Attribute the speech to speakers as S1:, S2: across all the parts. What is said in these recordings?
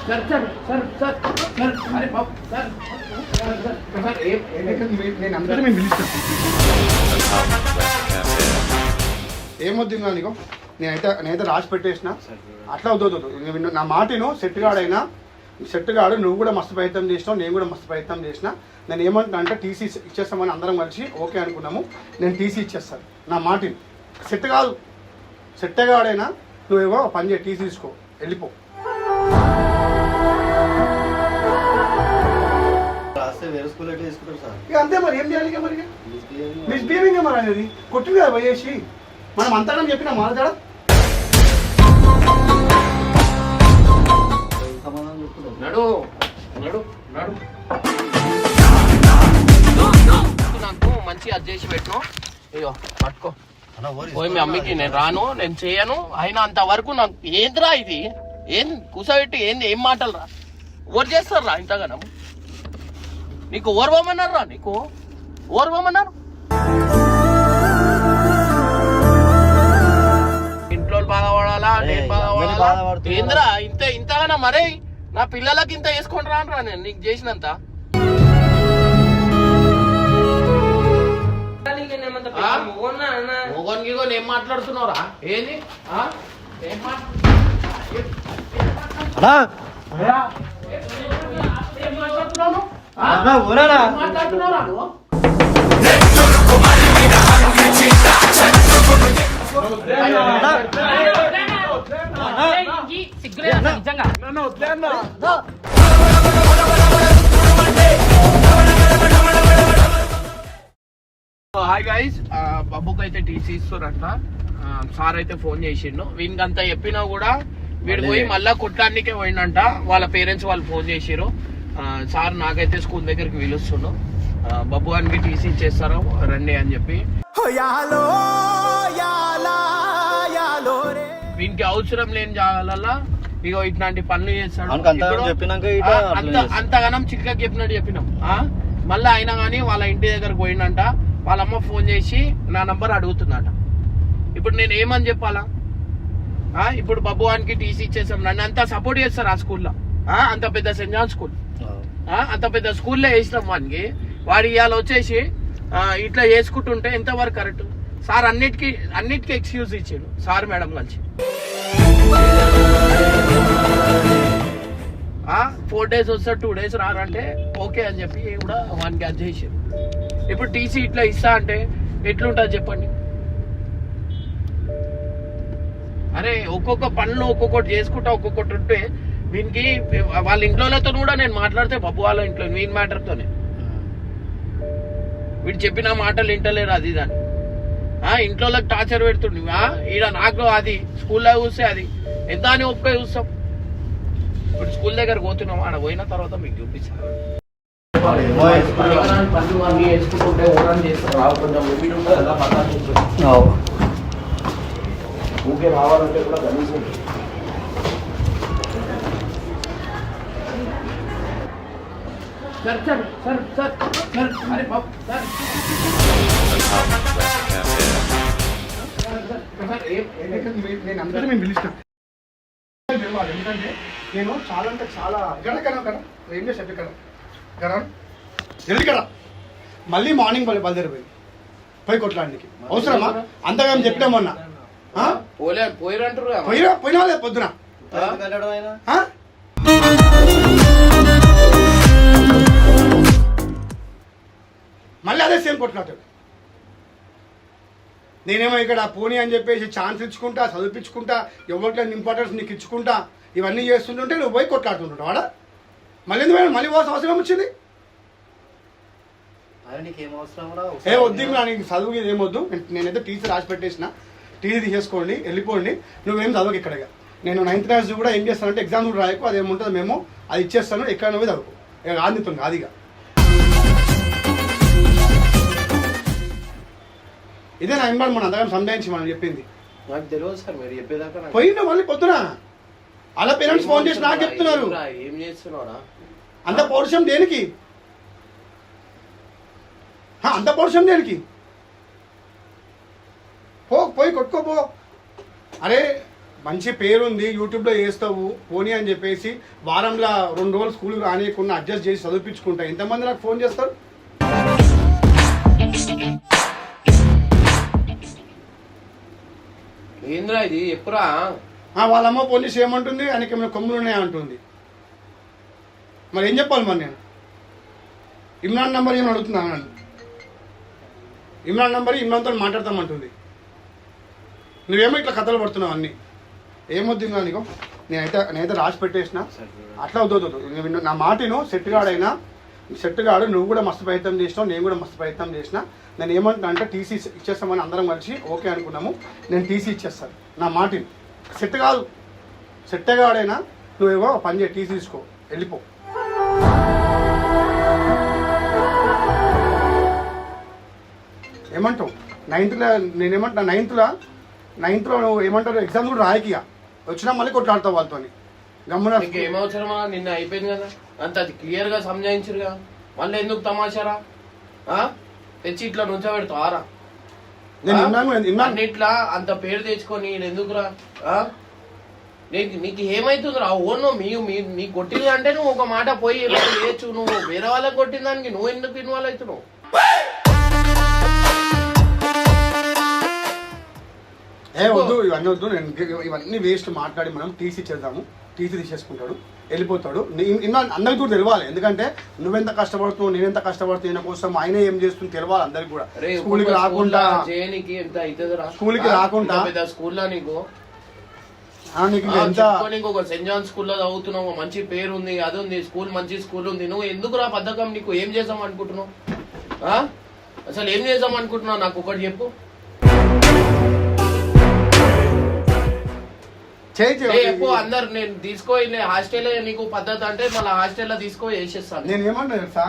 S1: Sir sir sir sir sir అరే బాబు sir sir
S2: నేను అందరినీ మేము పిలుస్తాను. ఏమొద్దు ఇంకా నీకు నేనైతే రాసి పెట్టేసిన అట్లా వద్దు. నా మాటను సెట్ గాడు నువ్వు కూడా మస్తు ప్రయత్నం చేసినావు, నేను కూడా మస్తు ప్రయత్నం చేసిన. నేను ఏమంటున్నా అంటే టీసీ ఇచ్చేస్తామని అందరం కలిసి ఓకే అనుకున్నాము. నేను టీసీ ఇచ్చేస్తాను. నా మాటని సెట్ కాదు, సెట్టగాడైనా నువ్వేమో పని చేయి, టీసీ తీసుకో, వెళ్ళిపో. ఇక అంతే మరి, ఏం చేయాలి? ఇక మరి మిస్బిహేవింగ్ మరి అనేది కొట్టింది కదా పోయేసి. మనం అంతగా చెప్పినా మాట్లాడా
S1: నడు నడు నడు నాకు మంచి అది చేసి పెట్టు. అయ్యో పట్టుకో పోయి మీ అమ్మకి నేను రాను, నేను చేయను. అయినా అంతవరకు నాకు ఏందిరా ఇది, ఏం కూసబెట్టి ఏంది, ఏం మాటలు రా, ఓరు చేస్తారు రా ఇంతగానో. నీకు ఓర్వమన్నారు రా, నీకు ఓర్వమన్నారు. ఇంట్లో బాధపడాలా, నేను బాధపడాలా, ఏందిరా ఇంతగానా మరే. నా పిల్లలకి ఇంత వేసుకొని రాను రా నేను నీకు చేసినంత. మొగోనికి ఏం మాట్లాడుతున్నావురా, ఏంది ఏం మాట్లాడుతున్నావు? హాయ్ గైస్, బాబుకి అయితే టీసీ ఇస్తారంట. సార్ అయితే ఫోన్ చేసిండు. వీనికి అంతా చెప్పినా కూడా వీడు పోయి మళ్ళా కొట్టడానికే పోయిండంట. వాళ్ళ పేరెంట్స్ వాళ్ళు ఫోన్ చేసిరు. సార్ నాకైతే స్కూల్ దగ్గరికి పిలుస్తుండు, బాబు గారికి టీసీ ఇచ్చేస్తారా రండి అని చెప్పి. వీనికి అవసరం లేని జాగాలల్లా ఇగో ఇట్లాంటి పనులు చేస్తాడు. అంతగానం చిక్కగా చెప్పినట్టు చెప్పినాం. మళ్ళీ అయినా కానీ వాళ్ళ ఇంటి దగ్గరకు పోయిండంట. వాళ్ళమ్మ ఫోన్ చేసి నా నంబర్ అడుగుతుందట. ఇప్పుడు నేను ఏమని చెప్పాలా? ఇప్పుడు బబ్బువానికి టీసీ ఇచ్చేసాం, నన్ను అంతా సపోర్ట్ చేస్తారు ఆ స్కూల్లో. అంత పెద్ద సెంట్ జాన్ స్కూల్, అంత పెద్ద స్కూల్లో వేసినాం వానికి. వాడు ఇవాళ వచ్చేసి ఇట్లా చేసుకుంటుంటే ఎంతవరకు కరెక్ట్? సార్ అన్నిటికీ ఎక్స్క్యూజ్ ఇచ్చాడు సార్ మేడం కలిసి. 4 days వస్తారు, 2 days రారంటే ఓకే అని చెప్పి కూడా వానికి అది చేసారు. ఇప్పుడు టీసీ ఇట్లా ఇస్తా అంటే ఎట్లుంటుంది చెప్పండి? అరే ఒక్కొక్క పనులు ఒక్కొక్కటి చేసుకుంటా ఒక్కొక్కటి ఉంటే వీనికి వాళ్ళ ఇంట్లోతో కూడా నేను మాట్లాడితే బాబు వాళ్ళ ఇంట్లో వీని మ్యాటర్తోనే వీడు చెప్పిన మాటలు వింటలేరు అది దాన్ని. ఇంట్లో టార్చర్ పెడుతుండే. ఈడ నాకు అది స్కూల్లో చూస్తే అది ఎంత అని ఒక్క చూస్తాం. ఇప్పుడు స్కూల్ దగ్గర పోతున్నాం, ఆడ పోయిన తర్వాత మీకు చూపిస్తాను. పనులు అన్ని వేసుకుంటుంటే ఓరాన్ చేస్తారు. కొంచెం లిమిట్ ఉంటుంది కదా, పక్కన ఊకే రావాలంటే కూడా కనీసం sir sir sir sir sir అరే బాబు సార్
S2: నేను అందరినీ మేము పిలుస్తాం. ఎందుకంటే నేను చాలా అంటే చాలా కదా ఏం చేసి కదా జల్ది కదా మళ్ళీ మార్నింగ్ బయలుదేరిపోయి పోయి కొట్లాడానికి అవసరమా? అంతగా చెప్పినామన్నా పోయినా లేదు పొద్దున. మళ్ళీ అదే సేమ్ కొట్లాడు. నేనేమో ఇక్కడ పోనీ అని చెప్పేసి ఛాన్స్ ఇచ్చుకుంటా, చదివించుకుంటా, ఎవరికైనా ఇంపార్టెన్స్ నీకు ఇచ్చుకుంటా, ఇవన్నీ చేస్తుంటుంటే నువ్వు పోయి కొట్లాడుతుంటావు వాడ. మళ్ళీ ఎందుకు మళ్ళీ పోవాల్సిన అవసరం వచ్చింది? ఏ వద్దు నీకు చదువు ఏమొద్దు. నేనైతే టీచర్ రాసి పెట్టేసిన, టీసీ తీసేసుకోండి, వెళ్ళిపోండి. నువ్వేం చదువుకు ఇక్కడగా. నేను 9th class కూడా ఏం చేస్తానంటే ఎగ్జామ్ కూడా రాయకు, అదేముంటుంది మేము అది ఇచ్చేస్తాను, ఎక్కడ నువ్వు చదువుకో. ఇక ఆదిత్యం కాదిగా. ఇదే నా ఇన్వాల్వ్ మన అంతగా సంజాయించి మనం చెప్పింది.
S1: నాకు తెలియదు సార్ మీరు చెప్పేదాకా.
S2: పోయిండు మళ్ళీ పొద్దున అలా పేరెంట్స్ ఫోన్ చేసి నాకు చెప్తున్నారు.
S1: ఏం చేస్తున్నారా
S2: అంత పౌరుషం దేనికి? అంత పౌరుషం దేనికి? పోయి కొట్టుకోపో. అరే మంచి పేరుంది, యూట్యూబ్లో చేస్తావు పోనీ అని చెప్పేసి వారంలో 2 రోజులు స్కూల్కి రానియకుండా అడ్జస్ట్ చేసి చదివించుకుంటా. ఎంతమంది నాకు ఫోన్ చేస్తారు?
S1: ఏంద్రా ఇది ఎప్పుడా?
S2: వాళ్ళమ్మ ఫోన్ చేసి ఏమంటుంది, ఆయనకి ఏమైనా కొమ్ములు ఉన్నాయా అంటుంది. మరి ఏం చెప్పాలి మరి నేను? ఇమ్రాన్ నంబర్ ఏమని అడుగుతున్నా నన్ను. ఇమ్రాన్ నంబర్ ఇమ్రాన్తో మాట్లాడతామంటుంది. నువ్వేమో ఇట్లా కథలు పడుతున్నావు అన్నీ. ఏమొద్దు ఇంకా నీకు? నేనైతే రాసి పెట్టేసిన. అట్లా వద్దు. నా మాటను సెట్ గాడు నువ్వు కూడా మస్తు ప్రయత్నం చేసినావు, నేను కూడా మస్తు ప్రయత్నం చేసిన. నేను ఏమంటున్నా అంటే టీసీ ఇచ్చేస్తామని అందరం కలిసి ఓకే అనుకున్నాము. నేను టీసీ ఇచ్చేస్తాను. నా మాటని సెట్ కాదు, సెట్టగాడైనా నువ్వేవో పని చేయి, టీసీ తీసుకో, వెళ్ళిపో. ఏమంటావు? నైన్త్లో నేనేమంటున్నా, నైన్త్లో నువ్వు ఏమంటారు, ఎగ్జామ్ కూడా రాయకిగా వచ్చినా మళ్ళీ కొట్లాడతావు వాళ్ళతో. గమ్మున
S1: ఏమవసరమా? నిన్న అయిపోయింది కదా, అంత అది క్లియర్ గా సంజాయించరుగా, మళ్ళీ ఎందుకు తమాషారా తెచ్చి ఇట్లా నుంచోబెడతావారా? ఇట్లా అంత పేరు తెచ్చుకొని ఎందుకురా? నీకు ఏమైతుందిరా? ఓను నీ కొట్టింది అంటే నువ్వు ఒక మాట పోయి చేయొచ్చు. నువ్వు వేరే వాళ్ళకి కొట్టిన దానికి నువ్వు ఎందుకు ఇన్వాల్వ్ అవుతున్నావు?
S2: వద్దు, ఇవన్నీ వద్దు. ఇవన్నీ వేస్ట్ మాట్లాడి మనం టీసీ చేద్దాము. టీసీ తీసేసుకుంటాడు, వెళ్ళిపోతాడు. అందరికి కూడా తెలవాలి. ఎందుకంటే నువ్వెంత కష్టపడుతున్నావు, నేనెంత కష్టపడుతున్నా ఈయన కోసం, ఆయన ఏం చేస్తుంది తెలవాలి అందరికి కూడా. స్కూల్కి రాకుండా స్కూల్కి రాకుండా
S1: స్కూల్లో నీకు ఒక సెయింట్ జాన్ స్కూల్లో చదువుతున్నావు, మంచి పేరు ఉంది, అది ఉంది, స్కూల్ మంచి స్కూల్ ఉంది. నువ్వు ఎందుకు రా పథకం? నీకు ఏం చేద్దాం అనుకుంటున్నావు? అసలు ఏం చేద్దాం అనుకుంటున్నావు? నాకు ఒకటి చెప్పు. అందరు నేను తీసుకో హాస్టల్ నీకు పద్ధతి అంటే మళ్ళీ హాస్టల్లో తీసుకో చేసేస్తాను.
S2: నేను ఏమన్నా తెలుసా,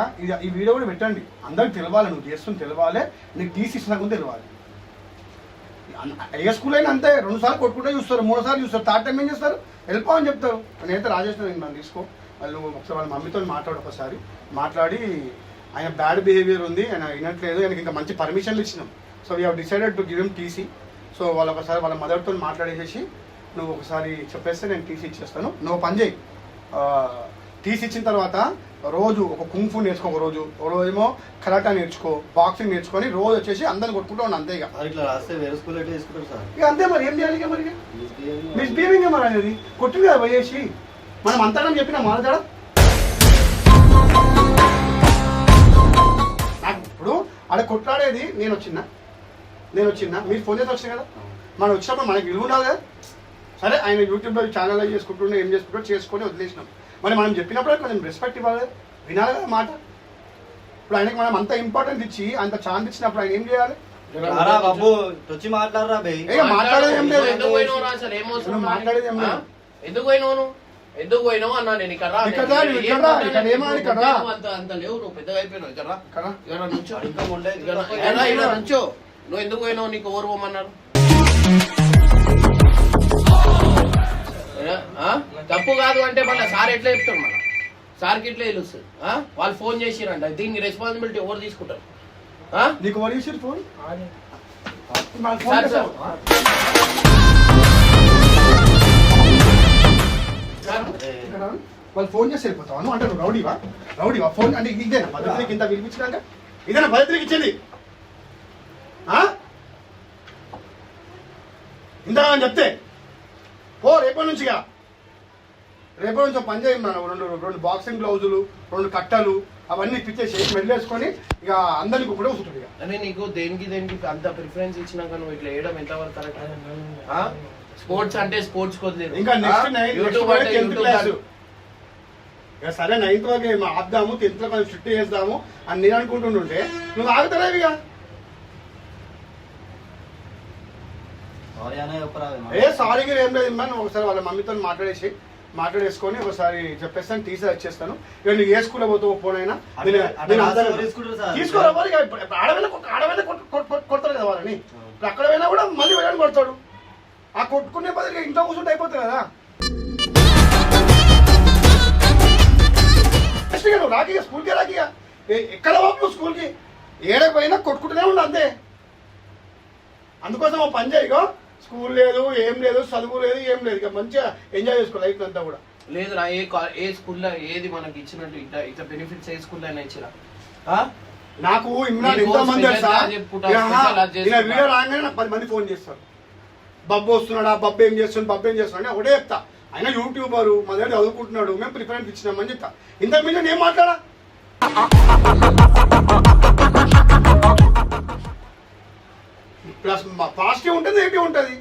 S2: ఈ వీడియో కూడా పెట్టండి, అందరికి తెలవాలి. నువ్వు చేస్తుంది తెలవాలి, నీకు టీసీ ఇస్తున్నా తెలవాలి. ఏ స్కూల్ అయినా అంతే, 2 సార్లు కొట్టుకుంటే చూస్తారు, 3 సార్లు చూస్తారు, థర్డ్ టైం ఏం చేస్తారు, వెళ్ళిపో అని చెప్తారు. నేనైతే రాజేష్ నన్ను తీసుకో, వాళ్ళు ఒకసారి వాళ్ళ మమ్మీతో మాట్లాడు, ఒకసారి మాట్లాడి ఆయన బ్యాడ్ బిహేవియర్ ఉంది, ఆయన వినట్లేదు, ఆయనకి ఇంకా మంచి పర్మిషన్లు ఇచ్చినాం. So we have decided to give him TC. So వాళ్ళు ఒకసారి వాళ్ళ మదర్తో మాట్లాడేసేసి నువ్వు ఒకసారి చెప్పేస్తే నేను టీసీ ఇచ్చేస్తాను. నువ్వు పని చేయి, టీసీ ఇచ్చిన తర్వాత రోజు ఒక కుంఫు నేర్చుకో, ఒక రోజు ఏమో కరాటా నేర్చుకో, బాక్సింగ్ నేర్చుకొని రోజు వచ్చేసి అందరిని కొట్టుకుంటూ ఉండి అంతే. ఇక అంతే మరి ఏం చేయాలి? మరి మిస్బిహేవింగ్ మరి అనేది కొట్టింది కదా పోయేసి, మనం అంతా చెప్పినా మాట్లాడా. నాకు ఇప్పుడు ఆడ కొట్లాడేది నేను వచ్చినా మీరు ఫోన్ చేసి వచ్చాయి కదా, మనం వచ్చినప్పుడు మనకి విలువ ఉండాలి కదా. సరే ఆయన యూట్యూబ్లో ఛానల్ చేసుకుంటుండే ఏం చేసుకొని వదిలేసినాం. మరి మనం చెప్పినప్పుడు కొంచెం రెస్పెక్ట్ ఇవ్వాలి, వినాలి కదా మాట. ఇప్పుడు ఆయనకి మనం అంత ఇంపార్టెన్స్ ఇచ్చి అంత ఛాన్స్ ఇచ్చినప్పుడు ఆయన ఏం చేయాలి? మాట్లాడేది ఏం లేదు.
S1: ఎందుకు పోయినావు అన్నా? నేను ఇక్కడ అంత లేవు, నువ్వు పెద్దగా అయిపోయినావు. ఇక్కడ నుంచో నువ్వు ఎందుకు పోయినావు? నీకు ఎవరు పోమన్నారు? తప్పు కాదు అంటే మళ్ళీ సార్ ఎట్లా చెప్తాడు? మళ్ళీ సార్కి ఎట్లా తెలుస్తుంది? వాళ్ళు ఫోన్ చేసిరంట, దీనికి రెస్పాన్సిబిలిటీ ఎవరు తీసుకుంటారు?
S2: నీకు ఫోన్ వాళ్ళు ఫోన్ చేసి వెళ్ళిపోతావు అంటే నువ్వు రౌడీవా? ఫోన్ అంటే ఇదేనా భద్రతకి ఇంత వినిపించినాక? ఇదేనా భద్రతకి ఇచ్చేది? ఇందా అని చెప్తే రేపటి నుంచి పని చేయమన్నాను. 2 బాక్సింగ్ గ్లౌజులు, 2 కట్టలు అవన్నీ ఇప్పించేసి మెడలేసుకొని ఇక అందరికి కూడా వస్తుంది.
S1: అదే నీకు దేనికి అంత ప్రిఫరెన్స్ ఇచ్చినాక నువ్వు ఇట్లా వేయడం ఎంతవరకు కరెక్ట్? స్పోర్ట్స్ అంటే స్పోర్ట్స్ కొద్దిలేదు.
S2: ఇంకా సరే 9th వరకు ఆపుదాము, 10th లో కొంచెం స్ట్రిక్ట్ చేద్దాము అని నేను అనుకుంటుంటే నువ్వు ఆగుతలేవు. ఇక సారీగా ఏం లేదు, మనం ఒకసారి వాళ్ళ మమ్మీతో మాట్లాడేసుకొని ఒకసారి చెప్పేస్తాను, టీసీ వచ్చేస్తాను. ఇక నువ్వు ఏ స్కూల్లో పోతావు పోనైనా తీసుకోరా. ఆడవైనా కొడతారు కదా వాళ్ళని, అక్కడ పోయినా కూడా మళ్ళీ వెళ్ళని కొడతాడు. ఆ కొట్టుకునే బదులు ఇంట్లో కూర్చుంటే అయిపోతుంది కదా. నువ్వు రాకిగా స్కూల్కే రాకిగా, ఎక్కడ నువ్వు స్కూల్కి ఏడకపోయినా కొట్టుకుంటూనే ఉండు అంతే. అందుకోసం పని చేయగో స్కూల్ లేదు, ఏం లేదు, చదువు లేదు, ఏం లేదు. ఇక మంచిగా ఎంజాయ్ చేసుకో లైఫ్ అంతా కూడా.
S1: లేదురా, ఏ స్కూల్లో ఏది మనకి ఇచ్చినట్టు ఇట్లా బెనిఫిట్స్ ఏ స్కూల్లో అయినా ఇచ్చిరా?
S2: నాకు ఇమ్రాన్ ఎంతో మంది వీడియో రాగానే నాకు 10 మంది ఫోన్ చేస్తారు. బబ్బు వస్తున్నాడా, బబ్బు ఏం చేస్తున్నాడు ఒకటే చెప్తా. ఆయన యూట్యూబర్, మా దగ్గర చదువుకుంటున్నాడు, మేము ప్రిఫరెన్స్ ఇచ్చినామని చెప్తా. ఇంతకు మీద నేను మాట్లాడా. ప్లస్ పాజిటివ్ ఉంటుంది, నెగిటివ్ ఉంటుంది.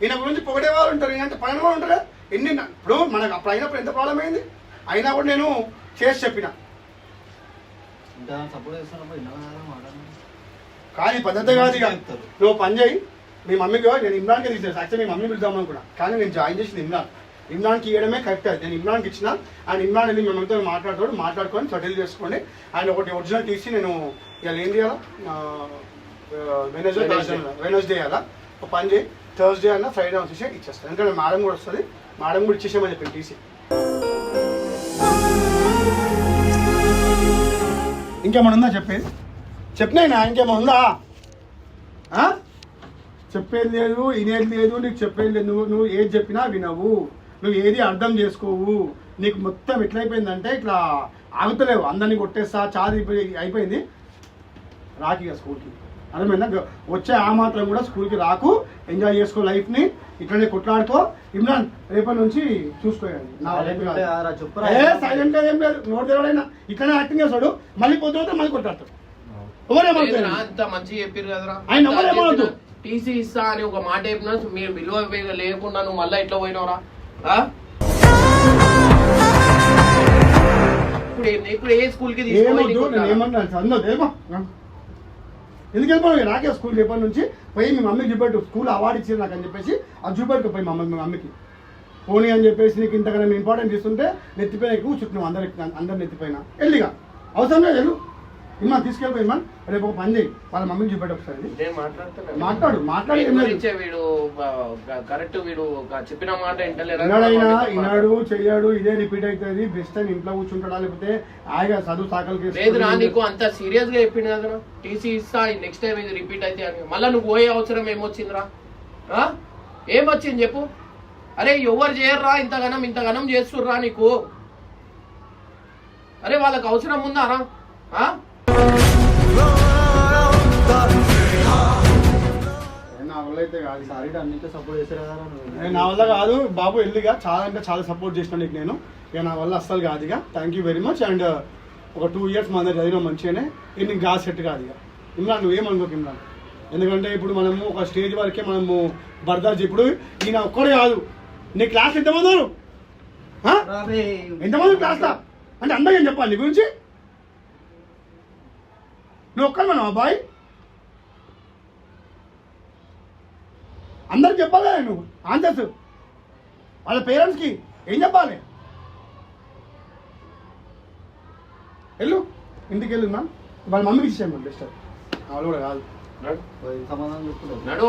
S2: ఈయన గురించి పొగడే వాళ్ళు ఉంటారు, ఈయన పైన వాళ్ళు ఉంటారా. ఇప్పుడు మనకు అప్పుడు అయినప్పుడు ఎంత ప్రాబ్లం అయింది, అయినా కూడా నేను చేసి చెప్పిన. కానీ పద్ధతి కాదు. ఇక నువ్వు పని చేయి, మీ మమ్మీకి నేను ఇమ్రాన్కి తీసేసి యాక్చువల్ మీ మమ్మీ పిలుద్దాం అనుకున్నా, కానీ నేను జాయిన్ చేసింది ఇమ్రాన్కి ఇవ్వడమే కరెక్ట్. అది నేను ఇమ్రాన్కి ఇచ్చిన. అండ్ ఇమ్రాన్ వెళ్ళి మమ్మీతో మాట్లాడుకొని సెటిల్ చేసుకోండి. అండ్ ఒకటి ఒరిజినల్ తీసి నేను ఇవాళ ఏం చేయాలా, వెనస్డే అలా ఒక పని చేయి, థర్స్డే అన్న ఫ్రైడే వచ్చేసి ఇచ్చేస్తాను. ఎందుకంటే మేడం కూడా వస్తుంది, మేడం కూడా ఇచ్చేసామని చెప్పి టీసీ. ఇంకేమన్నా ఉందా చెప్పేది? చెప్పినా ఇంకేమన్నా ఉందా? చెప్పేది లేదు, వినేది లేదు, నీకు చెప్పేది లేదు. నువ్వు ఏది చెప్పినా వినవు, నువ్వు ఏది అర్థం చేసుకోవు. నీకు మొత్తం ఎట్లయిపోయిందంటే ఇట్లా ఆగుతలేవు, అందరినీ కొట్టేస్తా చాది అయిపోయింది. రాకిగా స్కూల్కి అర్థమైందా? వచ్చే ఆ మాత్రం కూడా స్కూల్కి రాకు, ఎంజాయ్ చేసుకో లైఫ్ని, ఇట్లనే కొట్లాడుకో. ఇమ్రాన్ రేపటి నుంచి చూసుకోండి. సైలెంట్ గా ఏం లేదు, నోటి తెరవడైనా ఇట్లనే యాక్టింగ్ చేస్తాడు, మళ్ళీ పొద్దున మళ్ళీ కొట్లాడతాడు.
S1: అంత మంచిగా చెప్పారు కదరా,
S2: ఆయన ఎవరేమవుతు
S1: టీసీ ఇస్తా అని ఒక మాట చెప్పినా మీరు విలువ లేకుండా నువ్వు మళ్ళీ ఎట్లా పోయినవరా? ఇప్పుడు ఏ స్కూల్ కి
S2: ఎందుకు వెళ్ళిపోయి నాకే స్కూల్ రేపటి నుంచి పోయి మీ మమ్మీకి చూపెట్టు, స్కూల్ అవార్డు ఇచ్చింది నాకు అని చెప్పేసి అది చూపెట్టు పోయి మీ మమ్మీకి. పోనీ అని చెప్పేసి నీకు ఇంతకన్నా ఇంపార్టెంట్ ఇస్తుంటే నెత్తిపోయిన ఎక్కువ చుట్టూ అందరు నెత్తిపోయినా వెళ్ళిగా అవసరం లేదు. వెళ్ళు ఇమ్మా, తీసుకెళ్ళిపోయి ఇమ్మా, రేపు ఒక పని చేయి, వాళ్ళ మమ్మీకి చూపెట్టు ఒకసారి. మాట్లాడి
S1: వీడు కరెక్ట్, వీడు చెప్పిన మాట
S2: వినాడు చెయ్యాడు, ఇదే రిపీట్ అవుతుంది. బెస్ట్ అని ఇంట్లో కూర్చుంటాడా, లేకపోతే ఆయన చదువు సాకలకి
S1: లేదురా. నీకు అంత సీరియస్ గా చెప్పింది కదా టీసీ ఇస్తా, నెక్స్ట్ టైం ఇది రిపీట్ అయితే అని. మళ్ళీ నువ్వు పోయే అవసరం ఏమొచ్చిందిరా? ఏమొచ్చింది చెప్పు? అరే ఎవరు చేయర్రా, ఇంతగనం చేస్తుర్రా నీకు? అరే వాళ్ళకి అవసరం ఉందారా?
S2: నా వల్ల అయితే కాదు, నా వల్ల కాదు బాబు. వెళ్ళిగా చాలా అంటే చాలా సపోర్ట్ చేసిన నీకు నేను. ఇక నా వల్ల అస్సలు కాదు. ఇక thank you very much. And ఒక 2 years మన దగ్గర చదివినా మంచిగానే. ఇది నీకు గా సెట్ కాదు. ఇక ఇమ్రాన్ నువ్వేమనుకోకు ఇమ్రాన్, ఎందుకంటే ఇప్పుడు మనము ఒక స్టేజ్ వరకే మనము బర్దార్చి. ఇప్పుడు ఈయన ఒక్కడే కాదు, నీ క్లాస్ ఎంతమంది ఉన్నారు? ఎంతమంది క్లాస్లో అంటే అందరికీ చెప్పాలి నీ గురించి. నువ్వు ఒక్కరు మనం అబ్బాయి అందరికి చెప్పాలి కదా నువ్వు ఆన్సర్స్. వాళ్ళ పేరెంట్స్కి ఏం చెప్పాలి? వెళ్ళు, ఇంటికి వెళ్ళున్నా, వాళ్ళ మమ్మీకి ఇచ్చేయమని బెస్ట్. వాళ్ళు కూడా కాదు,
S1: సమాధానం చెప్తున్నాడు. నడు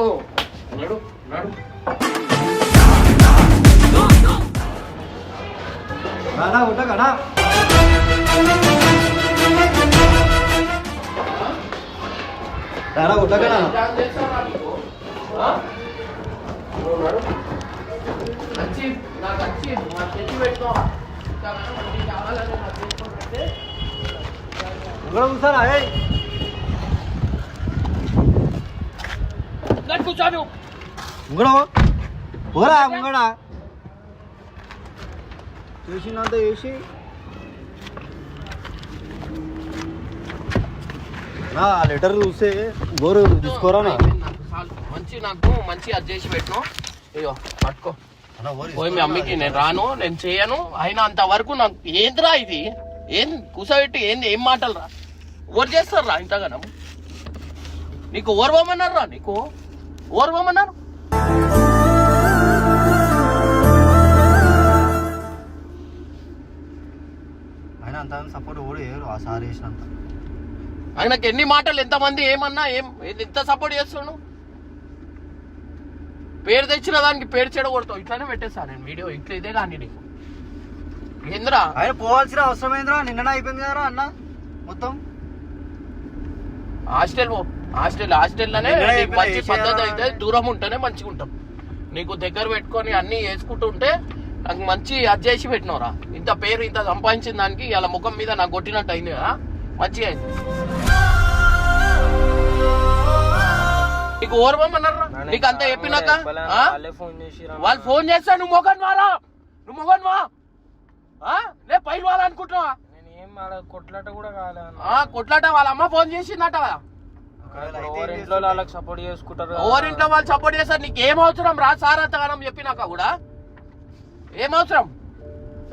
S1: నడు నడు
S3: ఉంటా. చేసినంత చేసి లెటర్ చూస్తే గోరు తీసుకోరా.
S1: నాకు మంచి అది చేసి పెట్టినా, అయ్యో పట్టుకో పోయి మీ అమ్మకి. నేను రాను, నేను చేయను. అయినా అంతవరకు నాకు ఏంద్రా ఇది, ఏం కూసబెట్టి ఏం మాటలు రా? ఓవర్ చేస్తారు రా ఇంతగానం? నీకు ఓర్వమన్నారు రా, నీకు ఓర్వమన్నారు.
S3: ఆయన అంత సపోర్ట్ కూడా చేయరు ఆ సార్ చేసినంత.
S1: ఆయనకి ఎన్ని మాటలు ఎంతమంది ఏమన్నా ఎంత సపోర్ట్ చేస్తున్నాను? పేరు తెచ్చిన దానికి పేరు చెడగొడతావు. ఇట్లానే పెట్టేస్తా నేను వీడియో. ఇట్లా ఇదే కానీ నీకు ఏంద్రా?
S3: ఆయన పోవాల్సిన అవసరం ఏంద్రా? నిన్న అయిపోయింది కదరా అన్న మొత్తం.
S1: హాస్టల్లోనే మంచి పద్ధతి అయితే దూరం ఉంటేనే మంచిగా ఉంటాం. నీకు దగ్గర పెట్టుకొని అన్ని వేసుకుంటుంటే నాకు మంచి అది చేసి పెట్టినవరా. ఇంత పేరు ఇంత సంపాదించిన దానికి ఇలా ముఖం మీద నాకు కొట్టినట్టు అయింది కదా, మంచిగా అయింది. నీకు ఓర్వమన్నారా? నీకు అంత చెప్పినాక వాళ్ళు ఫోన్ చేస్తా నువ్వు మొగన్ వారా, నువ్వు మొగన్ వా, లే పైలు వాళ్ళ అనుకుంటున్నావా?
S3: కొట్లాట కూడా కాలే,
S1: కొట్లాట వాళ్ళ అమ్మ ఫోన్ చేసిందట.
S3: ఎవరింట్లో వాళ్ళకి సపోర్ట్ చేసుకుంటారు,
S1: ఎవరింట్లో వాళ్ళు సపోర్ట్ చేస్తారు. నీకు ఏం అవసరం రా సార్ అంతగానం చెప్పినాక కూడా ఏం అవసరం?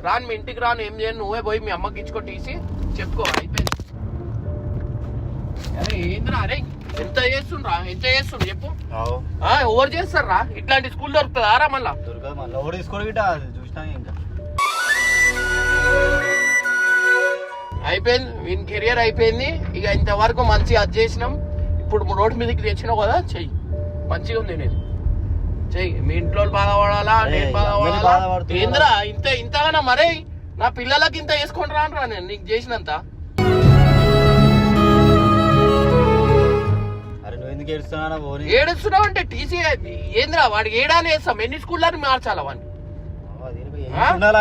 S1: రాను మీ ఇంటికి రాను, ఏం చేయను, నువ్వే పోయి మీ అమ్మకి ఇచ్చుకో తీసి చెప్పుకో, అయిపోయింది. అరే ఏంద్రా, అరే ఎంత చేస్తుండ్రా, ఎంత చేస్తుండ్రు చెప్పు. ఎవరు చేస్తారా ఇట్లాంటి స్కూల్ దొరుకుతుందా రా? మళ్ళా అయిపోయింది, వీని కెరియర్ అయిపోయింది. ఇక ఇంతవరకు మంచి అది చేసినాం. ఇప్పుడు రోడ్డు మీదకి తెచ్చినావు కదా, చెయ్యి, మంచిగా ఉంది. నేను చెయ్యి, మీ ఇంట్లో బాధపడాలా, నేను బాధపడాలా? ఏంద్రా ఇంతగానా మరే? నా పిల్లలకి ఇంత వేసుకొని రానురా నేను నీకు చేసినంత. ఏడుస్తున్నావు అంటే టీసీ ఏంద్రా? వాడికి ఏడాని వేస్తాం, ఎన్ని స్కూళ్ళని మార్చాలా వాడిని?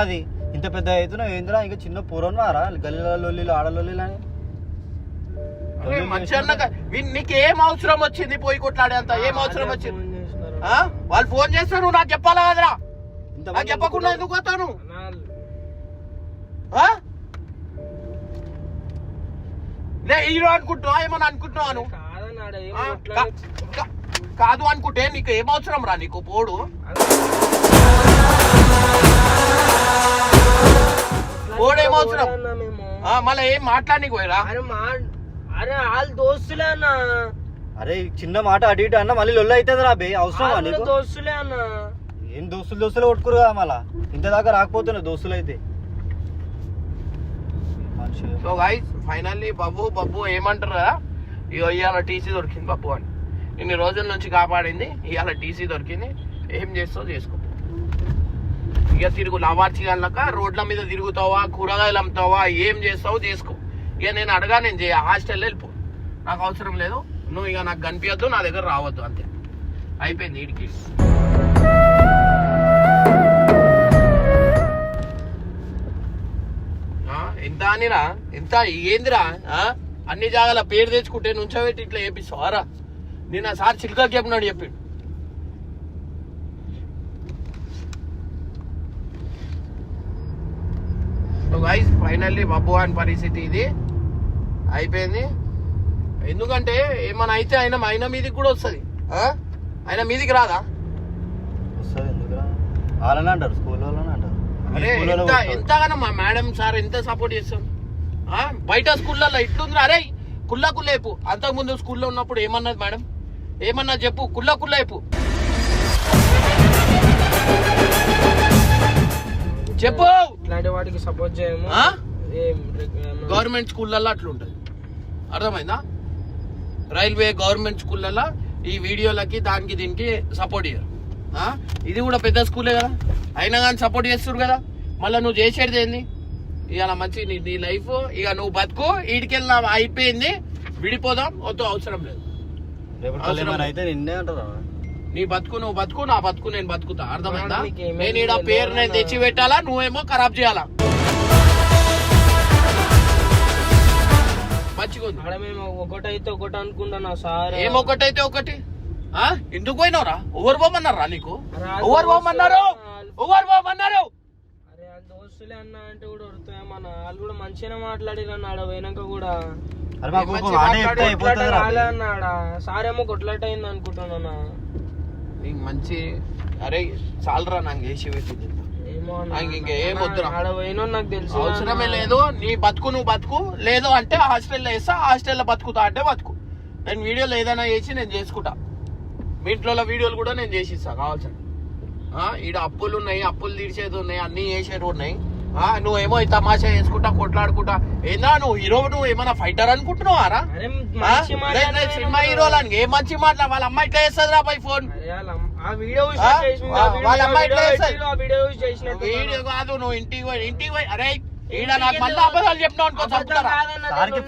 S3: అది ఇంత పెద్ద అవుతున్నావు ఏంద్రా? ఇంకా చిన్న పూర్వం గల్లీలో ఆడలొల్లి అని
S1: మంచి అన్నాక నీకేం అవసరం వచ్చింది పోయి కొట్లాడేంత? ఏం అవసరం వచ్చింది? వాళ్ళు ఫోన్ చేస్తారు, నువ్వు నాకు చెప్పాలా కదరా? నాకు చెప్పకుండా ఎందుకు పోతాను? హీరో అనుకుంటున్నావా? ఏమన్నా అనుకుంటున్నాను? కాదు అనుకుంటే నీకు ఏం అవసరం రా? నీకు పోడు పోడేం అవసరం? మళ్ళీ ఏం మాట్లాడి పోయిరా?
S3: అరే వాళ్ళ దోస్తులే అన్న. అరే చిన్న మాట అటు ఇటు అన్న మళ్ళీ లొల్లు అవుతుంది రా బే. అవసరం దోస్తులే అన్న. ఏం దోస్తులు కొట్టుకురు కదా మళ్ళా, ఇంత దాకా రాకపోతున్నా దోస్తులు అయితే.
S1: సో గైస్ ఫైనల్లీ బబ్బు ఏమంటారా? ఇవాళ టీసీ దొరికింది బబ్బు అని. ఇన్ని రోజుల నుంచి కాపాడింది, ఇవాళ టీసీ దొరికింది. ఏం చేస్తావు చేసుకో. ఇక తిరుగు లావార్చి కనుక రోడ్ల మీద తిరుగుతావా, కూరగాయలు అమ్ముతావా, ఏం చేస్తావు చేసుకో. ఇక నేను అడగా, నేను హాస్టల్లో వెళ్ళిపో, నాకు అవసరం లేదు. నువ్వు ఇక నాకు కనిపించద్దు, నా దగ్గర రావద్దు, అంతే. అయిపోయింది వీడికి. ఎంత అనిరా? ఎంత ఏందిరా? అన్ని జాగాల పేరు తెచ్చుకుంటే నుంచోబెట్టి ఇట్లా చేపిస్తావారా? నేను ఆ సార్ చిలుకకి చెప్పినాడు చెప్పాడు. గైస్ ఫైనల్లీ బబ్బు అని పరిస్థితి ఇది అయిపోయింది. ఎందుకంటే ఏమైనా అయితే ఆయన మీదికి కూడా వస్తుంది. ఆయన మీదికి రాదా? అరే ఎంతగానో మా మేడం సార్ ఎంత సపోర్ట్ చేస్తాం. బయట స్కూళ్ళల్లో ఇట్లుంది. అరే కుల్లేపు. అంతకుముందు స్కూల్లో ఉన్నప్పుడు ఏమన్నది మేడం? ఏమన్నా చెప్పు, కుల్లేపు చెప్పు.
S3: ఇట్లాంటి వాటికి సపోర్ట్ చేయము.
S1: గవర్నమెంట్ స్కూళ్ళల్లో అట్లుంటది, అర్థమైందా? రైల్వే గవర్నమెంట్ స్కూళ్ళల్లో ఈ వీడియోలకి దానికి దీనికి సపోర్ట్ చేయరు. ఇది కూడా పెద్ద స్కూలే కదా, అయినా కానీ సపోర్ట్ చేస్తారు కదా. మళ్ళీ నువ్వు చేసేది ఏంది? ఇక మంచి నీ లైఫ్, ఇక నువ్వు బతుకు. ఈడికెళ్ళి అయిపోయింది, విడిపోదాం, వద్దు, అవసరం లేదు. నీ బతుకు నువ్వు బతుకు, నా బతుకు నేను బతుకుతా, అర్థమైందా? నేను ఈడ పేరు నేను తెచ్చి పెట్టాలా, నువ్వేమో ఖరాబ్ చేయాలా. మంచిగా
S3: ఒకటైతే ఒకటి అనుకుంటున్నా సార్.
S1: ఏమొకటైతే ఒకటి? ఎందుకు పోయినావురా? ఎవరు పోమన్నారా నీకు? ఎవరు పోమన్నారు?
S3: అరే దోస్తులే అన్న అంటే కూడా వరుతాయమన్నా. వాళ్ళు కూడా మంచిగానే మాట్లాడిరన్న ఆడ పోయినాక కూడా. అన్నాడా సార్ ఏమో కొట్లాట అయింది అనుకుంటున్నా.
S1: మంచి అరే చాలరా నాకు వేసి పెట్టింది. ఇంకేం వద్దురా,
S3: నాకు తెలుసు,
S1: అవసరమే లేదు. నీ బతుకు నువ్వు బతుకు, లేదు అంటే హాస్టల్లో వేస్తా, హాస్టల్లో బతుకుతా అంటే బతుకు. నేను వీడియోలు ఏదైనా చేసి నేను చేసుకుంటా. మీ ఇంట్లో వీడియోలు కూడా నేను చేసిస్తా కావాల్సిన. ఈడ అప్పులు ఉన్నాయి, అప్పులు తీర్చేది ఉన్నాయి, అన్ని చేసేవి ఉన్నాయి. నువ్వేమో ఈ తమాషా చేసుకుంటా, కొట్లాడుకుంటా. ఏందా నువ్వు హీరో? నువ్వు ఏమన్నా ఫైటర్ అనుకుంటున్నావారా? సినిమా హీరోలని ఏం మంచి మాట్లా? వాళ్ళ అమ్మాయి ఇట్లా చేస్తుంది రా పై ఫోన్. వాళ్ళ అమ్మాయి ఇట్లా చేస్తుంది. వీడియో కాదు, నువ్వు ఇంటికి పోయి అరే ఈడ నాకు మళ్ళీ అబద్ధాలు చెప్పినావు అనుకో, చంపుతారా?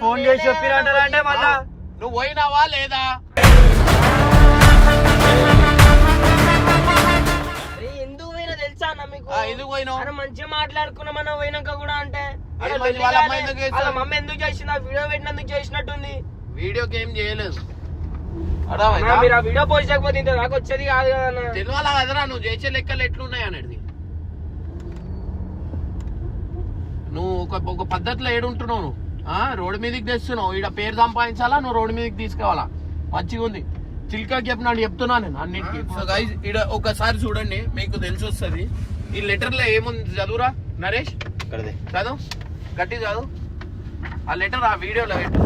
S3: ఫోన్ చేసి చెప్పినట్టే మళ్ళా.
S1: నువ్వు పోయినావా లేదా?
S4: తెలుసా అన్న మీకు?
S1: ఎందుకు పోయినావు?
S4: అరే మంచిగా మాట్లాడుకున్నామన్న పోయినాక కూడా అంటే
S1: వాళ్ళ అమ్మ ఎందుకు చేసింది?
S4: వాళ్ళ మమ్మీ ఎందుకు చేసింది? ఆ వీడియో పెట్టినందుకు చేసినట్టుంది.
S1: వీడియోకి ఏం చేయలేదు.
S4: అన్న, మీరు ఆ వీడియో పోస్ట్ చేయకపోతే ఇంత దాకా వచ్చేది కాదు కదా.
S1: తెలియాలా కదరా నువ్వు చేసే లెక్కలు ఎట్లున్నాయి అనేది. నువ్వు ఒక పద్ధతిలో ఏడుంటున్నావు. నువ్వు రోడ్డు మీదకి తెస్తున్నావు. ఈడ పేరు సంపాదించాలా, నువ్వు రోడ్డు మీదకి తీసుకురావాలా. మంచిగా ఉంది. చిల్కా చెప్పినాడు చెప్తున్నా నేను అన్నింటికి. సో గైస్ ఈడ ఒకసారి చూడండి, మీకు తెలిసి వస్తుంది. ఈ లెటర్ లో ఏముంది చదువురా నరేష్. చదువు గట్టి చదువు. ఆ లెటర్ ఆ వీడియోలో పెట్టు.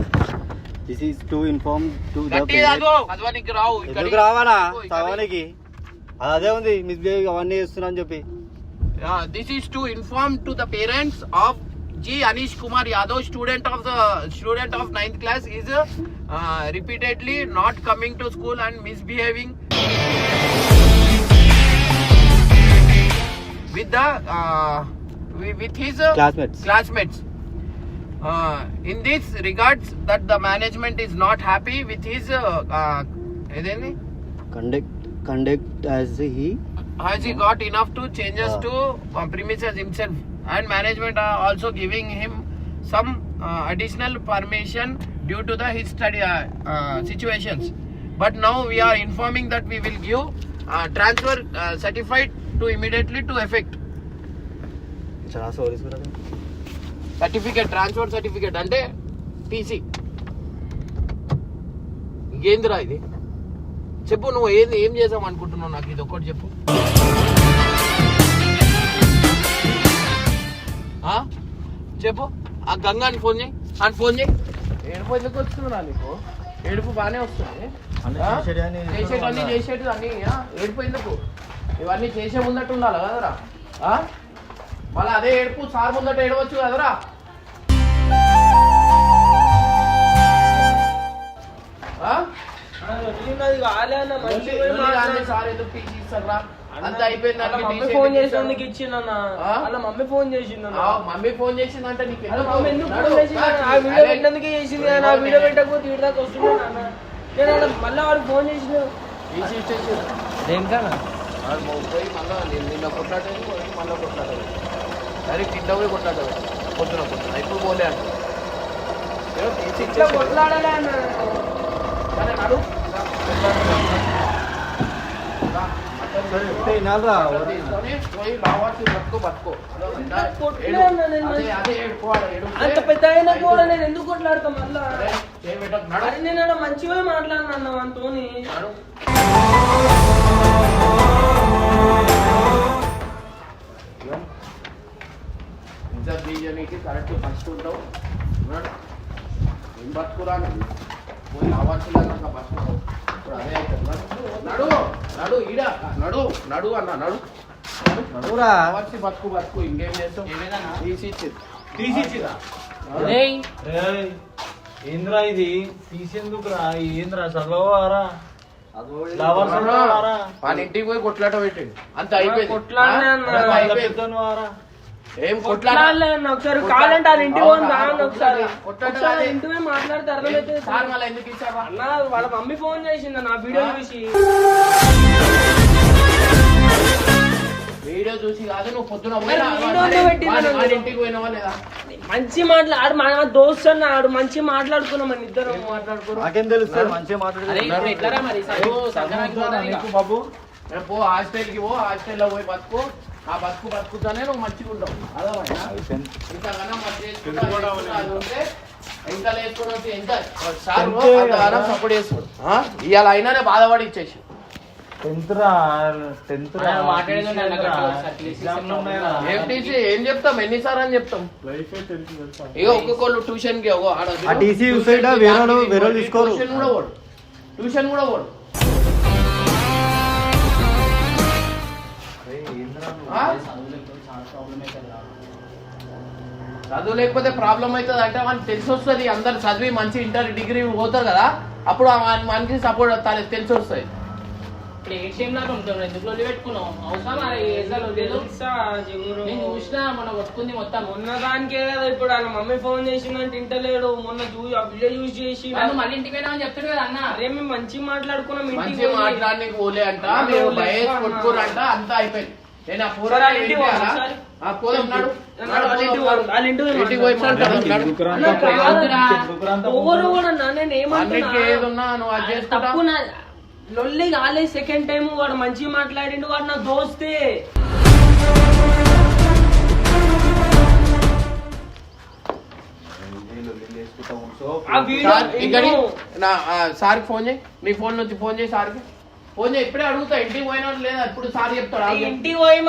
S3: This is to inform to the
S1: గట్టి చదువు. చదవనికి రావు.
S3: ఎందుకు రావాలా చదవనికి? అదే ఉంది మిస్బిహేవ్ అవన్నీ చేస్తున్నా అని చెప్పి.
S1: This is to inform to the parents of G. Anish Kumar Yadav, student of 9th class, is repeatedly not coming to school and misbehaving with his classmates. In this regards, that the management is not happy with his
S3: conduct as he
S1: got enough to changes to premises himself, and management are also giving him some additional permission due to his study situations. But now we are informing that we will give transfer certified to immediately to effect. Certificate, transfer certificate అంటే TC. ఏందిరా ఇది? చెప్పు, నువ్వు ఏం చేసావు అనుకుంటున్నావు? నాకు ఇది ఒక్కటి చెప్పు. చెప్పు. ఆ గంగాని ఫోన్ చేయి. అని ఫోన్ చేయి. ఏడుపు ఎందుకు వస్తుందా నీకు? ఏడుపు బాగానే వస్తుంది. చేసేటి అన్ని ఏడుపు ఎందుకు? ఇవన్నీ చేసే ముందట్టు ఉండాలి కదరా. మళ్ళీ అదే ఏడుపు సార్ ముందట ఏడవచ్చు కదరా. సార్ ఎందుకు టీసీ ఇస్తారా? అంత అయిపోయింది.
S4: ఫోన్ చేసినందుకు ఇచ్చిందన్న. మమ్మీ ఫోన్ చేసింది.
S1: మమ్మీ ఫోన్ చేసిందంటే నీకు
S4: ఎందుకు చేసింది? నా వీడియో పెట్టకపోతే వీడి దాకా వస్తున్నాను. నేను మళ్ళీ వాడికి ఫోన్ చేసిన
S1: టీసీ ఇచ్చేసి
S4: దేనికన్నా
S1: పోయి మళ్ళీ నిన్న కొట్లాడేది మళ్ళీ కొట్లాడేది. డైరెక్ట్ ఇంట్లో పోయి కొట్లాడేది. పొద్దున ఇప్పుడు పోలే అంటే
S4: కొట్లాడాలి అన్న.
S1: సరే నడు.
S4: అంత పెద్ద అయినా కూడా నేను ఎందుకు కొట్లాడతా మళ్ళా? నేను మంచిగా మాట్లాడినా మనతోని.
S1: బీజేపీకి కరెక్ట్ ఫస్ట్ ఉంటావు. ఏం బతుకురా పోయి రావాల్సిందా బతుకు. ఇప్పుడు అదే అవుతుంది. నడు నడు ఈడ నడు నడు అన్న నడు రావాల్సి బతుకు. ఇంకేం చేస్తావు? తీసిచ్చిరా.
S5: ఏంద్రా ఇది తీసేందుకురా? ఏంద్రా చదవరా?
S1: వాళ్ళ ఇంటికి పోయి కొట్లాట పెట్టండి. అంత అయిపోయింది. ఏం
S4: కొట్లాడలే అన్న. ఒకసారి కావాలంటే వాళ్ళ ఇంటికి పోయి ఒకసారి ఇంటికి మాట్లాడితే అర్థమైతే.
S1: సార్ మళ్ళీ ఎందుకు ఇచ్చారు
S4: అన్న? వాళ్ళ మమ్మీ ఫోన్ చేసింది నా వీడియో చూసి.
S1: వీడియో చూసి కాదు, నువ్వు పొద్దున ఇంటికి పోయినావా లేదా?
S4: మంచి మాట్లాడు. మన దోస్తు అన్న ఆడు మంచి మాట్లాడుకున్నాం మన ఇద్దరు.
S3: నాకేం తెలుస్తుంది? మంచిగా
S1: బాబు పో హాస్టల్కి పో. హాస్టల్లో పోయి బతుకు. ఆ బతుకుతానే నువ్వు మంచిగా ఉంటావు. ఇంతగానో ఇంకా లేసుకుని వచ్చి ఎంత సపోర్ట్ చేస్తాడు. ఇవాళ అయినానే బాధపడి ఇచ్చేసి ఏం చెప్తాం? ఎన్నిసార్లు అని చెప్తాం? ఇక ఒక్కొక్కళ్ళు ట్యూషన్ కి ట్యూషన్ కూడా పోడు. చదువు లేకపోతే ప్రాబ్లం అవుతుంది అంటే మనకి తెలిసి వస్తుంది. అందరు చదివి మంచి ఇంటర్ డిగ్రీ పోతారు కదా, అప్పుడు మనకి సపోర్ట్ తెలిసి వస్తుంది.
S4: ఇప్పుడు ఏ టైం లాగా ఉంటాం? ఎందుకు లొల్లి పెట్టుకున్నాం? అవసరం చూసినా మనం కొట్టుకుంది మొత్తం ఉన్నదానికే కదా. ఇప్పుడు ఆయన మమ్మీ ఫోన్ చేసిందంటే ఇంటలేడు. మొన్న వీడియో యూజ్ చేసి మళ్ళీ ఇంటికి పోయినా అని చెప్తాడు కదా అన్న. అరే మేము మంచిగా మాట్లాడుకున్నాం.
S1: మంచిగా మాట్లాడడానికి పోలే అంట, కొట్టుకోరంట, అంతా అయిపోయింది. నేను ఆ
S4: సరే,
S1: పోరాటం
S4: వాళ్ళ ఇంటికి
S1: వినిపియాలా?
S4: ఒకసారి.
S1: ఆ పోదాం నాడు.
S4: వాళ్ళ ఇంటికి పోదాం. వాళ్ళ ఇంటికి పోయి
S1: ఇంటికి పోయి మాట్లాడదాం నాడు.
S4: అన్న, కాదురా. ఎవరు కూడా అన్నా, నేను
S1: అన్నిటికీ
S4: ఏమంటున్నా
S1: ఏది ఉన్నా నువ్వు అది చేసుకుంటా.
S4: తప్పు నా లొల్లి కాలే. సెకండ్ టైం వాడు మంచిగా మాట్లాడిండు, వాడు నా దోస్తే. ఆ వీడియో
S1: సార్, ఇక్కడి నా సార్కి ఫోన్ చేయి. నీ ఫోన్ నుంచి ఫోన్ చేయి సార్కి. ఫోన్ చేయి. ఇప్పుడే అడుగుతా ఇంటికి పోయినా లేదా ఇప్పుడు సార్ చెప్తాడు.
S4: ఇంటికి పోయి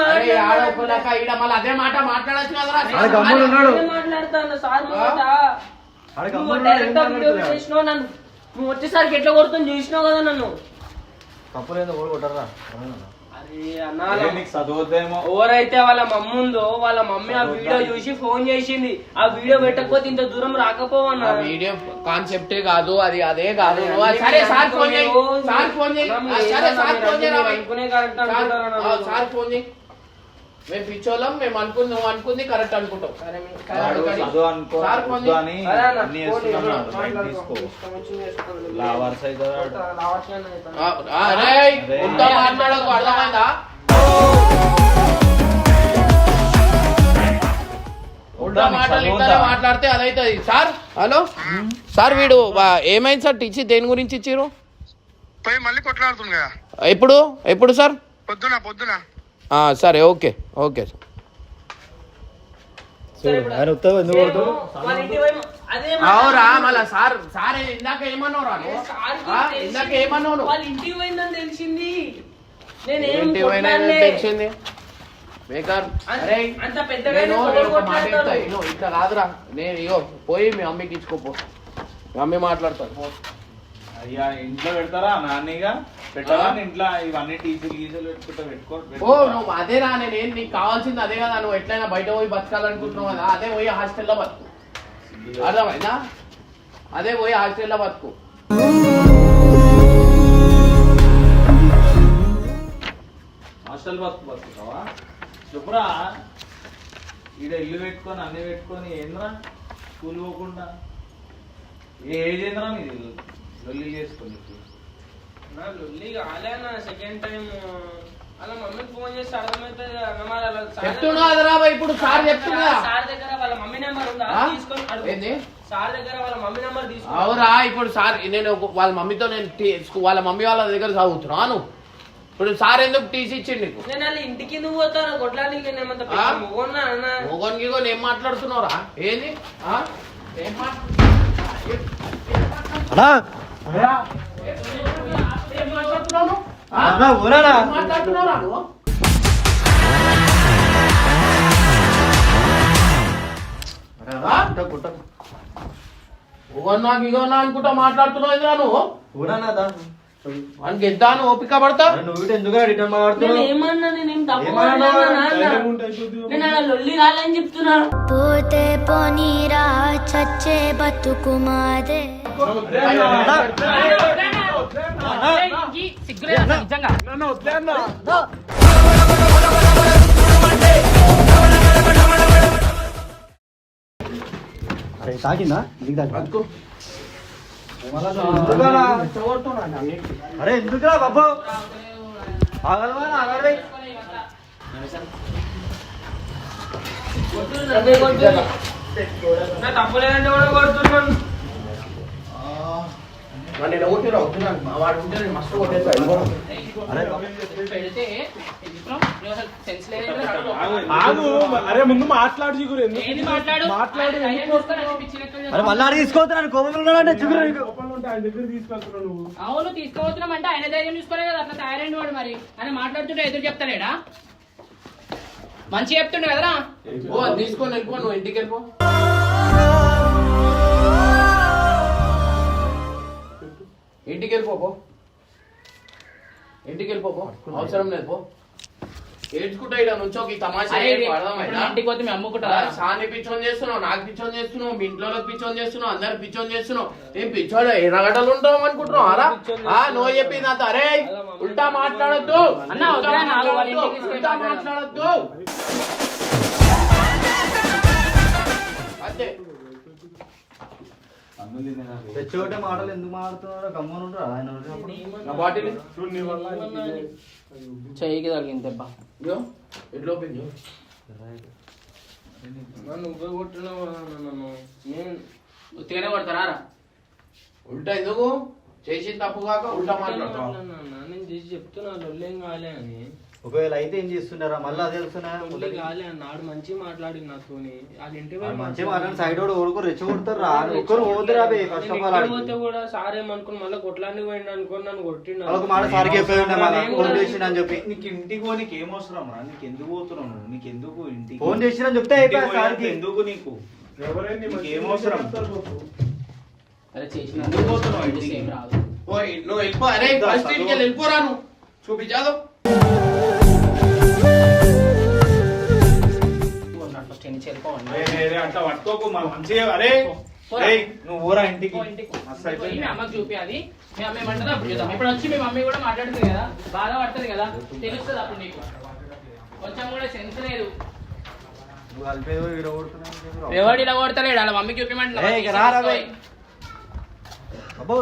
S1: ఆడపోలేక ఈడ మళ్ళీ అదే మాట మాట్లాడచ్చు కదరా.
S4: మాట్లాడతాను సార్ డైరెక్ట్ వీడియో చేసినావు. నన్ను నువ్వు వచ్చేసరికి ఎట్లా కొడుతుంది చూసినావు కదా నన్ను.
S3: తప్పులేదు ఓడి కొట్టరా
S4: అరే అన్నా,
S5: నీకు చదవద్దేమో.
S4: ఎవరైతే వాళ్ళ మమ్మీ ఉందో వాళ్ళ మమ్మీ ఆ వీడియో చూసి ఫోన్ చేసింది. ఆ వీడియో పెట్టకపోతే ఇంత దూరం రాకపోవన్నా.
S1: వీడియో కాన్సెప్టే కాదు అది, అదే కాదు. సరే సార్ ఫోన్ చేయి. సార్ ఫోన్ చేయి. సరే సార్ ఫోన్ చేయి.
S4: అనుకునే కరెక్ట్ అనుకుంటారా?
S1: సార్ ఫోన్ చేయి. మేము పిచ్చోళ్ళం, మేము అనుకుంది నువ్వు అనుకుంది కరెక్ట్ అనుకుంటాం. సరే
S5: చదువు అనుకో
S1: సార్ ఫోన్
S5: వద్దు
S1: చేయి.
S5: అని
S4: సరే అన్న,
S5: అన్ని
S4: ఫోన్
S5: చేస్తున్నాడు.
S4: చేయి.
S5: బయట తీసుకో
S4: మాట్లాడుకో.
S5: లావర్స్ అవుతాడు.
S1: ఉంటా మాట్లాడకు, అర్థమైందా? ఉంటా మాటలు ఇద్దరే మాట్లాడితే అదైతుంది. సార్ హలో సార్, వీడు ఏమైంది సార్? టీచర్ దేని గురించి ఇచ్చిర్రు?
S2: పోయి మళ్ళీ కొట్లాడుతుంది కదా.
S1: ఎప్పుడు ఎప్పుడు సార్?
S2: పొద్దున
S1: సరే ఓకే ఓకే సార్.
S3: ఆయన ఉత్తరం ఎందుకు కొడతావు?
S4: వాళ్ళ ఇంటికి పోయి అదే
S1: అవురా మళ్ళా సార్ సార్ ఇందాక ఏమన్నావు రా నువ్వు? ఇందాక ఏమన్నావు నువ్వు?
S4: వాళ్ళ ఇంటికి పోయిందని తెలిసింది. నేనేం
S1: ఇంటికి పోయినా
S4: కొట్లాడలే.
S1: తెలిసింది బేకార్. అరే
S4: అంత పెద్దగా
S1: నేను
S4: ఎవరు
S1: ఒక మాట చెప్తా.
S4: కొట్లాడతారు?
S1: ఇగో ఇట్లా కాదురా, నేను ఇగో పోయి మీ అమ్మకి ఇచ్చుకోపో. మీ అమ్మ మాట్లాడతాను పో.
S5: అయ్యా ఇంట్లో పెడతారా నాన్నగా పెట్టాలా? ఇంట్లో ఇవన్నీ టీచర్లు గీజలు పెట్టుకో
S1: ఓ నువ్వు అదేరా, నేనేం నీకు కావాల్సింది అదే కదా. నువ్వు ఎట్లయినా బయట పోయి బతకాలనుకుంటున్నావు కదా, అదే పోయి హాస్టల్లో బతుకు. అర్థమైందా? అదే పోయి హాస్టల్లో బతుకు.
S5: హాస్టల్ బతుకుతావా? చెప్పురా. ఈడ ఇల్లు పెట్టుకొని అన్ని పెట్టుకొని ఏంద్రా స్కూల్ పోకుండా? ఏ ఏజ్ ఏంద్రా మీది లొల్లి చేసుకొని?
S4: నా లొల్లి కాలేనా సెకండ్ టైం. అలా మమ్మీకి ఫోన్ చేసి అర్థమవుతుంది అన్న. మరి అలా
S1: చెప్తున్నా కదరా బాయ్, ఇప్పుడు సార్ చెప్తున్నా.
S4: సార్ దగ్గర వాళ్ళ మమ్మీ నెంబర్ ఉందా? తీసుకొని అడుగు.
S1: ఏంది?
S4: సార్ దగ్గర వాళ్ళ మమ్మీ నెంబర్ తీసుకొని
S1: అవురా, ఇప్పుడు సార్ నేను వాళ్ళ మమ్మీతో నేను వాళ్ళ మమ్మీ వాళ్ళ దగ్గర చదువుతున్నాను. ఇప్పుడు సార్ ఎందుకు టీసీ ఇచ్చిండు నీకు?
S4: నేను వాళ్ళ ఇంటికి నువ్వు పోతాను కొట్లాడి. నేను ఏమంత మొగోన్నా అన్న?
S1: మొగోనికి ఏం మాట్లాడుతున్నావురా? ఏంది ఏం
S3: అన్నా
S1: మాట్లాడుతున్నావు?
S3: అన్నా ఊరానా?
S1: మాట్లాడుతున్నావురా నువ్వు? నాకు ఇగోనా అనుకుంటా మాట్లాడుతున్నావు ఏంద్రా నువ్వు?
S3: ఊరానా దా
S1: వానికి ఎంత అని ఓపిక పడతా?
S3: నువ్వు ఎందుకు రిటర్న్ మాట్లాడుతున్నావు?
S4: నేను ఏమన్నా? నేనేం తప్పు
S3: ఏమన్నా?
S4: మాట్లాడినా? నేను అలా లొల్లి కాలని చెప్తున్నా.
S6: పోతే పోనీరా చచ్చే బతుకు మాదే.
S3: అరే తాకిందా? నీకు తాకిందా?
S1: బతుకు.
S3: అరే ఎందుకురా బాబు? ఆగలవా ఆగలవే?
S4: నా తప్పు లేదంటే కూడా కొడుతున్నాను.
S1: నేను ఒకటి అవుతున్నాను. మా వాడు ఉంటే నేను మస్తు కొట్టేస్తాను.
S5: ఆగు. అరే ముందు మాట్లాడు చిగురు.
S3: అరే మళ్ళీ అడిగి తీసుకోవద్దు. కోపంలో ఉన్నాడంటే చిగురు నీకు.
S7: అవును తీసుకోవచ్చున్నాం అంటే ఆయన ధైర్యం చూసుకోలే కదా, అట్లా తయారైన వాడు. మరి ఆయన మాట్లాడుతుంటే ఎదురు చెప్తానేడా? మంచిగా చెప్తుండే కదరా.
S1: ఓ తీసుకొని వెళ్ళిపో, నువ్వు ఇంటికి వెళ్ళిపో. ఇంటికి వెళ్ళిపో, ఇంటికి వెళ్ళిపో. అవసరం లేదు పో. ఏడ్చుకుంటా ఇక్కడ నుంచో ఈ తమాషా అర్థమైందా?
S7: ఇంటికి పోతే మేము అమ్ముకుంటారా?
S1: సాని పిచ్చోని చేస్తున్నావు, నాకు పిచ్చోని చేస్తున్నావు, మీ ఇంట్లో పిచ్చోని చేస్తున్నావు, అందరు పిచ్చోని చేస్తున్నావు. ఏం పిచ్చోడు ఎర్రగడ్డలు ఉంటావు అనుకుంటున్నావు? అరా నువ్వు చెప్పింది అంత. అరే ఉల్టా మాట్లాడద్దు
S7: అన్న, వద్దురా, నాలుగు వాళ్ళ ఇంటికి తీసుకెళ్ళి
S1: ఉల్టా మాట్లాడద్దు అంతే.
S5: మందులు తినేదా బే?
S3: తెచ్చోటే మాటలు ఎందుకు మాడుతున్నారో గమ్మని ఉంటారు ఆయన వచ్చినప్పుడు.
S1: నా బాటిల్
S4: చెయ్యికి తగిలింది దెబ్బ.
S1: ఇగో ఎట్లా ఓపెన్ చేయ
S4: నువ్వే కొట్టినావు నన్ను.
S7: ఉత్తిగానే కొడతారా రా?
S1: ఉల్టా ఎందుకు చేసిన తప్పు కాక ఉల్టా మాట్లాడతావు
S4: నేను చేసి చెప్తున్నా లొల్లేం కాలే అని.
S3: ఒకవేళ అయితే ఏం చేస్తున్నారా మళ్ళీ అదే
S4: లొల్లి కాలే అన్న. ఆడు మంచిగా మాట్లాడి నాతోని. వాళ్ళ ఇంటి
S3: మంచిగా మాట్లాడి సైడ్ ఓడుకో రెచ్చగొడతారు రా ఒక్కరు పోతురా బే ఫస్ట్ ఆఫ్ ఆల్
S4: పోతే కూడా సారేమనుకుని మళ్ళీ కొట్లానికి పోయిండు అనుకుని నన్ను కొట్టిండు.
S3: ఒక మాట సారికి ఫోన్ చేసిండు అని చెప్పి
S5: నీకు ఇంటికి పో, నీకు ఏం అవసరం రా? నీకు ఎందుకు పోతున్నావు నువ్వు? నీకు ఎందుకు ఇంటికి
S3: ఫోన్ చేసిండని చెప్తే అయిపోయా సారికి.
S5: ఎందుకు నీకు ఏం అవసరం?
S7: అరే చేసిన
S5: ఎందుకు పోతున్నావు ఇంటికి?
S7: ఏం రాదు.
S1: ఓయ్ నువ్వు వెళ్ళిపో. అరే పరిస్థితికి వెళ్ళిపోరా నువ్వు. చూపించాదు
S7: ఫస్ట్ ఎన్ని చెల్లిపోవాలి.
S5: అట్లా పట్టుకోకు మంచిగా. అరే ఏయ్, నువ్వు ఊరా ఇంటికి. మస్తు
S7: మీ
S5: అయిపోయింది.
S7: అమ్మకి చూపి అది. మీ అమ్మ ఏమంటది అప్పుడు చూద్దాం. ఇప్పుడు వచ్చి మీ మమ్మీ కూడా మాట్లాడుతుంది కదా, బాధ పడుతుంది కదా, తెలుస్తుంది అప్పుడు నీకు. కొంచెం కూడా సెన్స్ లేదు.
S3: నువ్వు కలిపేదో ఈడ ఓడుతున్నావు.
S7: ఎవడు ఇలా కొడతలేడు, అలా మమ్మీకి చూపిమంటే
S3: ఏయ్, ఇక రా రా బే. అబ్బో